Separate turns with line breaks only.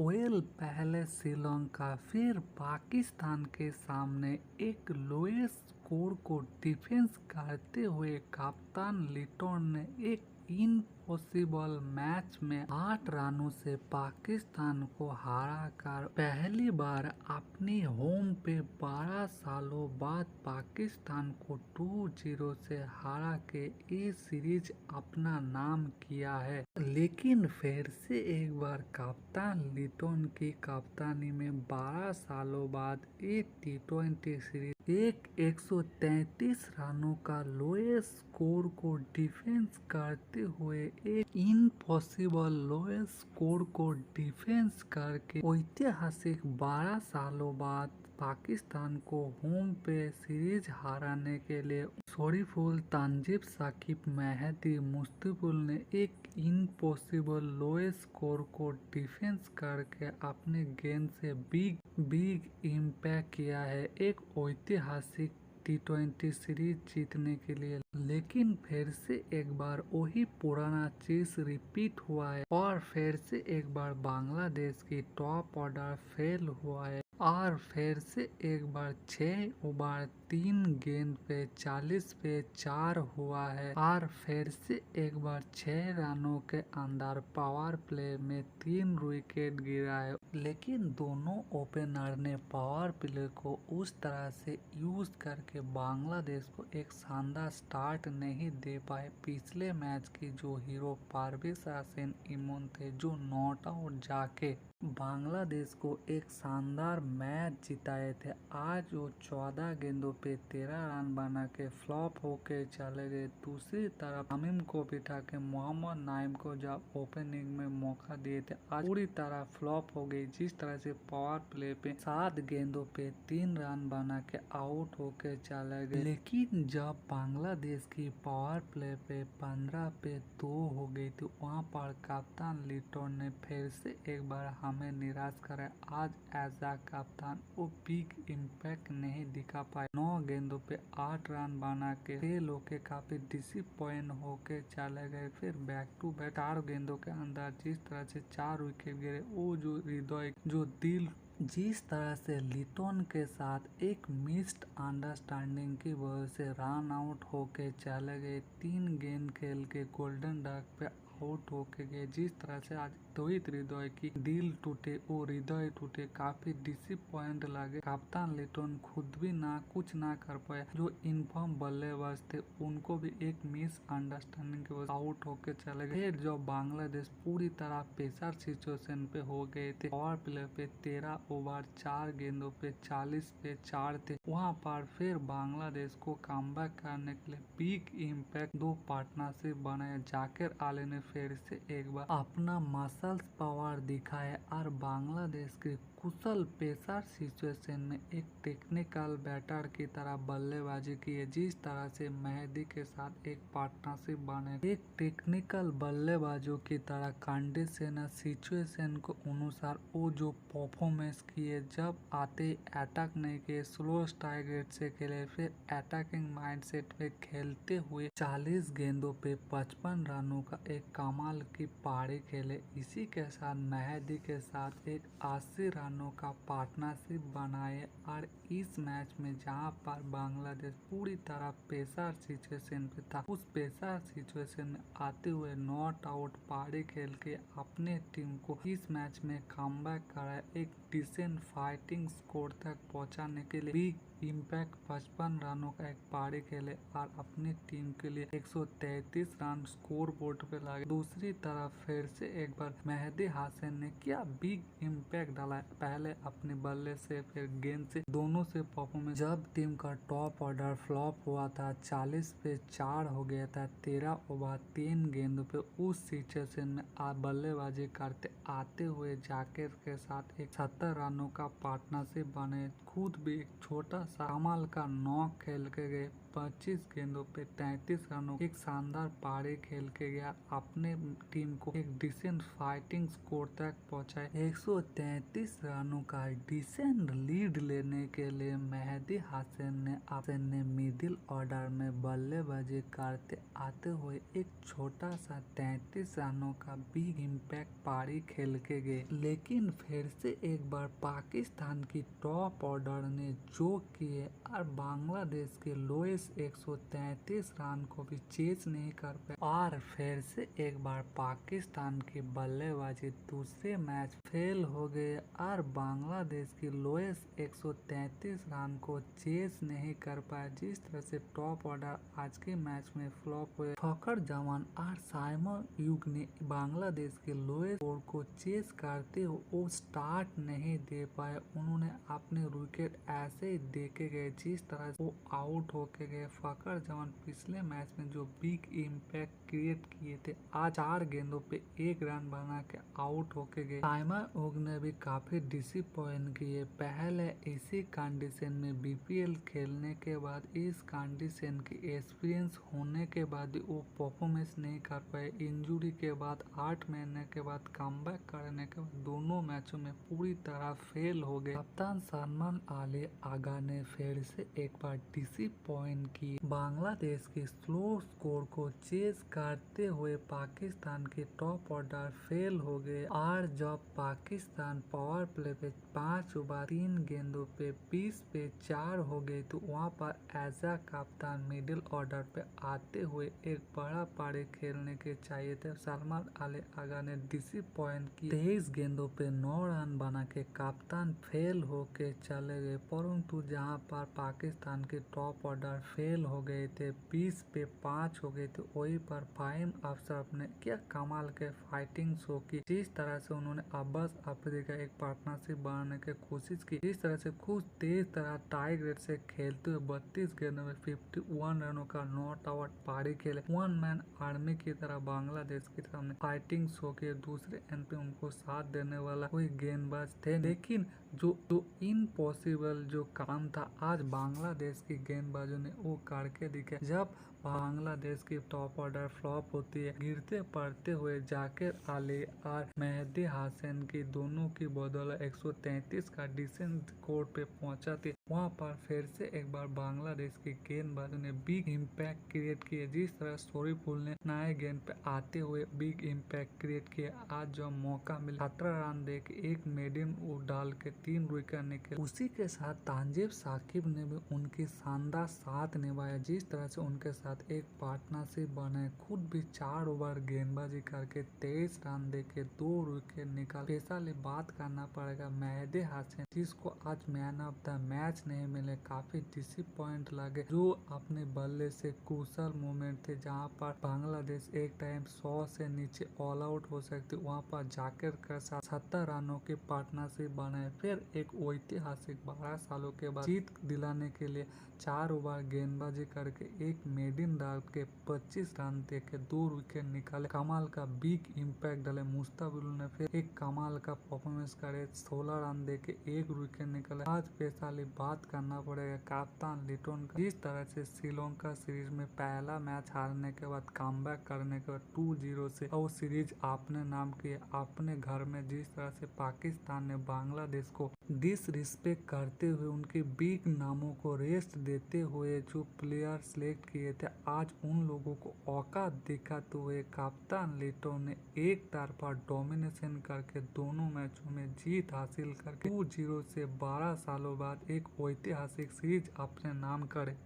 पहले श्रीलंका फिर पाकिस्तान के सामने एक लोएस्ट स्कोर को डिफेंस करते हुए कप्तान लिटन ने एक इम्पॉसिबल मैच में 8 रनों से पाकिस्तान को हराकर पहली बार अपनी होम पे 12 सालों बाद पाकिस्तान को 2-0 से हरा के ये सीरीज अपना नाम किया है। लेकिन फिर से एक बार कप्तान लिटन की कप्तानी में 12 सालों बाद ये T20 सीरीज एक 133 रनों का लोएस्ट स्कोर को डिफेंस करते हुए एक इम्पॉसिबल लोएस्ट स्कोर को डिफेंस करके ऐतिहासिक 12 सालों बाद पाकिस्तान को होम पे सीरीज हराने के लिए शरीफुल, तानजीब साकिब, मेहदी मुस्तफिजुल ने एक इम्पॉसिबल लोएस्ट स्कोर को डिफेंस करके अपने गेंद से बिग इम्पैक्ट किया है एक ऐतिहासिक T20 सीरीज जीतने के लिए। लेकिन फिर से एक बार वही पुराना चीज रिपीट हुआ है और फिर से एक बार बांग्लादेश की टॉप ऑर्डर फेल हुआ है और फिर से एक बार 6 ओवर 3 गेंद पे 40 पे 4 हुआ है और फिर से एक बार 6 रनों के अंदर पावर प्ले में 3 विकेट गिरा है। लेकिन दोनों ओपनर ने पावर प्ले को उस तरह से यूज करके बांग्लादेश को एक शानदार स्टार्ट नहीं दे पाए। पिछले मैच की जो हीरो परवेज हसन इमन थे जो नॉट आउट जाके बांग्लादेश को एक शानदार मैच जिताए थे, आज वो 14 गेंदों पे 13 रन बना के फ्लॉप होके चले गए। दूसरी तरफ तमीम को बिठा के मोहम्मद नईम को जब ओपनिंग में मौका दिए थे आज पूरी तरह फ्लॉप हो गई। जिस तरह से पावर प्ले पे 7 गेंदों पे 3 रन बना के आउट होके चले गए। लेकिन जब बांग्लादेश की पावर प्ले पे 15 पे 2 हो गई थी वहाँ पर कप्तान लिटन ने फिर से एक बार हमें निराश करे। आज एज आ कप्तान वो बिग इम्पैक्ट नहीं दिखा पाए। 9 गेंदों पे 8 रन बना के फेल होके काफी डिसअपॉइंट होके चले गए। फिर बैक टू बैक 4 गेंदों के अंदर जिस तरह से 4 विकेट गिरे वो जो हृदय जो दिल जिस तरह से लिटन के साथ एक मिस्ड अंडरस्टैंडिंग की वजह से रन आउट होके चले गए। 3 गेंद खेल के गोल्डन डक पे आउट होके गए। जिस तरह से आज रोहित हृदय की दिल टूटे वो हृदय टूटे काफी डिसअपॉइंट लगे। कप्तान लिटन खुद भी कुछ ना कर पाए। जो इनफॉर्म बल्लेबाज थे उनको भी एक मिस अंडरस्टैंडिंग की वजह से आउट होके चले गए। फिर जो बांग्लादेश पूरी तरह प्रेशर सिचुएशन पे हो गए थे, पावर प्ले पे 13 ओवर 4 गेंदों पे 40 पे 4 थे, वहाँ पर फिर बांग्लादेश को कमबैक करने के लिए बिग इम्पैक्ट 2 पार्टनरशिप बनाए। जाकिर अली ने फिर से एक बार अपना मसल्स पावर दिखाया और बांग्लादेश के कुशल पेसर सिचुएशन में एक टेक्निकल बैटर की तरह बल्लेबाजी की है। जिस तरह से मेहदी के साथ एक पार्टनरशिप बने एक टेक्निकल बल्लेबाजों की तरह कंडीशन सिचुएशन को अनुसार वो जो परफॉर्मेंस किए, जब आते अटैक नहीं किए, स्लो स्ट्राइक रेट से खेले, फिर अटैकिंग माइंडसेट पे खेलते हुए 40 गेंदों पे 55 रनों का एक कमाल की पारी खेले। इसी के साथ मेहदी के साथ एक 80 रनों का पार्टनरशिप बनाए और इस मैच में जहां पर बांग्लादेश पूरी तरह पेसर सिचुएशन पे था, उस पेसर सिचुएशन में आते हुए नॉट आउट पारी खेल के अपने टीम को इस मैच में कमबैक करा। एक डिसेंट फाइटिंग स्कोर तक पहुंचाने के लिए बिग इम्पैक्ट 55 रनों का एक पारी खेले और अपनी टीम के लिए 133 रन स्कोर बोर्ड पे लाए। दूसरी तरफ फिर से एक बार मेहदी हसन ने क्या बिग इम्पैक्ट डाला, पहले अपने बल्ले से फिर गेंद से, दोनों से परफॉर्मेंस। जब टीम का टॉप ऑर्डर फ्लॉप हुआ था, 40 पे 4 हो गया था 13 ओवर 3 गेंदों पे, उस सिचुएशन में आप बल्लेबाजी करते आते हुए जाकिर के साथ एक 70 रनों का पार्टनरशिप बने। खुद भी एक छोटा सा कमाल का नॉक खेल के गए। 25 गेंदों पे 33 रनों एक शानदार पारी खेल के गया, अपने टीम को एक डिसेंट फाइटिंग स्कोर तक पहुंचाए। 133 रनों का डिसेंट लीड लेने के लिए मेहदी हसन ने मिडिल ऑर्डर में बल्लेबाजी करते आते हुए एक छोटा सा 33 रनों का बिग इम्पैक्ट पारी खेल के गए। लेकिन फिर से एक बार पाकिस्तान की टॉप ऑर्डर ने जो किए और बांग्लादेश के लोएस्ट 133 रन को भी चेज नहीं कर पाए, और फिर से एक बार पाकिस्तान की बल्लेबाजी दूसरे मैच फेल हो गए और बांग्लादेश की लोएस्ट 133 रन को चेज नहीं कर पाए। जिस तरह से टॉप ऑर्डर आज के मैच में फ्लॉप हुए, फखर जमान और साइमन यूग ने बांग्लादेश के लोएस्ट स्कोर को चेज करते हुए वो स्टार्ट नहीं दे पाए। उन्होंने अपने विकेट ऐसे ही देके गए जिस तरह से वो आउट होके गए। फखर जमान पिछले मैच में जो बिग इम्पैक्ट क्रिएट किए थे, आज 4 गेंदों पे 1 रन बना के आउट होके गए। साइमन यूग ने भी काफी डिसअपॉइंट किए। पहले इसी कंडीशन में बीपीएल खेलने के बाद, इस कंडीशन की एक्सपीरियंस होने के बाद वो परफॉर्मेंस नहीं कर पाए। इंजुरी के बाद 8 महीने के बाद कमबैक करने के बाद दोनों मैचों में पूरी तरह फेल हो गए। कप्तान सलमान अली आगा ने फिर से एक बार डिसअपॉइंट की। बांग्लादेश के स्लो स्कोर को चेज करते हुए पाकिस्तान के टॉप ऑर्डर फेल हो गए, और जब पाकिस्तान पावर प्ले पे 5 ओवर 3 गेंदों पे 20 पे 4 हो गए तो वहाँ पर एज अ कप्तान मिडिल ऑर्डर पे आते हुए एक बड़ा पारी खेलने के चाहिए थे। सलमान अली आगा ने डिसअपॉइंट की। 23 गेंदों पे 9 रन बना के कप्तान फेल होके चले गए। परंतु जहाँ पर पाकिस्तान के टॉप ऑर्डर फेल हो गए थे, 20 पे 5 हो गए थे, वहीं पर फाहिम अशरफ ने क्या कमाल के फाइटिंग शो की। जिस तरह से उन्होंने अब्बास अफरीदी का एक पार्टनरशिप बनाने की कोशिश की, जिस तरह से खुद तेज तरह टाइग रेट से खेलते हुए 32 गेंदों में 51 रनों का नॉट आउट पारी खेले। वन मैन आर्मी की तरह बांग्लादेश के सामने फाइटिंग शो के दूसरे एंड पे उनको साथ देने वाला कोई गेंदबाज थे, लेकिन जो इम्पॉसिबल जो काम था आज बांग्लादेश के गेंदबाजों ने वो करके दिखे। जब बांग्लादेश की टॉप ऑर्डर फ्लॉप होती है, गिरते पड़ते हुए जाकिर अली और मेहदी हसन की दोनों की बदौलत 133 का डिसेंट स्कोर पे पहुंचा थे, वहाँ पर फिर से एक बार बांग्लादेश के गेंदबाजों ने बिग इम्पैक्ट क्रिएट किए। जिस तरह शोरीफुल ने नए गेंद पे आते हुए बिग इम्पैक्ट क्रिएट किया, आज जो मौका मिला 17 रन दे के एक मेडियम डाल के 3 विकेट निकले। उसी के साथ तानजीब साकिब ने भी उनकी शानदार साथ निभाया। जिस तरह से उनके साथ एक पार्टनरशिप बने, खुद भी 4 ओवर गेंदबाजी करके 23 रन दे के 2 विकेट निकाल। स्पेशली बात करना पड़ेगा मेहदी हसन, जिसको आज मैन ऑफ द मैच नहीं मिले, काफी डिसअपॉइंट लगे। जो अपने बल्ले से क्रूशल मोमेंट थे जहाँ पर बांग्लादेश एक टाइम 100 से नीचे ऑल आउट हो सकती, वहाँ पर जाकिर के साथ 70 रनों की पार्टनरशिप बनाए। फिर एक ऐतिहासिक 12 सालों के बाद जीत दिलाने के लिए 4 ओवर गेंदबाजी करके एक मेडिन डाल के 25 रन दे के 2 विकेट निकाले। कमाल का बिग इम्पैक्ट डाले। मुस्तफिजुल ने फिर एक कमाल का परफॉर्मेंस करे, 16 रन दे के 1 विकेट निकाले। आज स्पेशली बात करना पड़ेगा कप्तान लिटन का, जिस तरह से श्रीलंका सीरीज में पहला मैच हारने के बाद कमबैक करने के बाद 2-0 से वो सीरीज अपने नाम की अपने घर में, जिस तरह से पाकिस्तान ने बांग्लादेश को डिसरिस्पेक्ट करते हुए उनके बिग नामों को रेस्ट देते हुए जो प्लेयर सिलेक्ट किए थे, आज उन लोगों को औकात दिखाते हुए कप्तान लिटन ने एक तरफा डोमिनेशन करके दोनों मैचों में जीत हासिल करके 2-0 से 12 सालों बाद एक ऐतिहासिक सीरीज अपने नाम करे।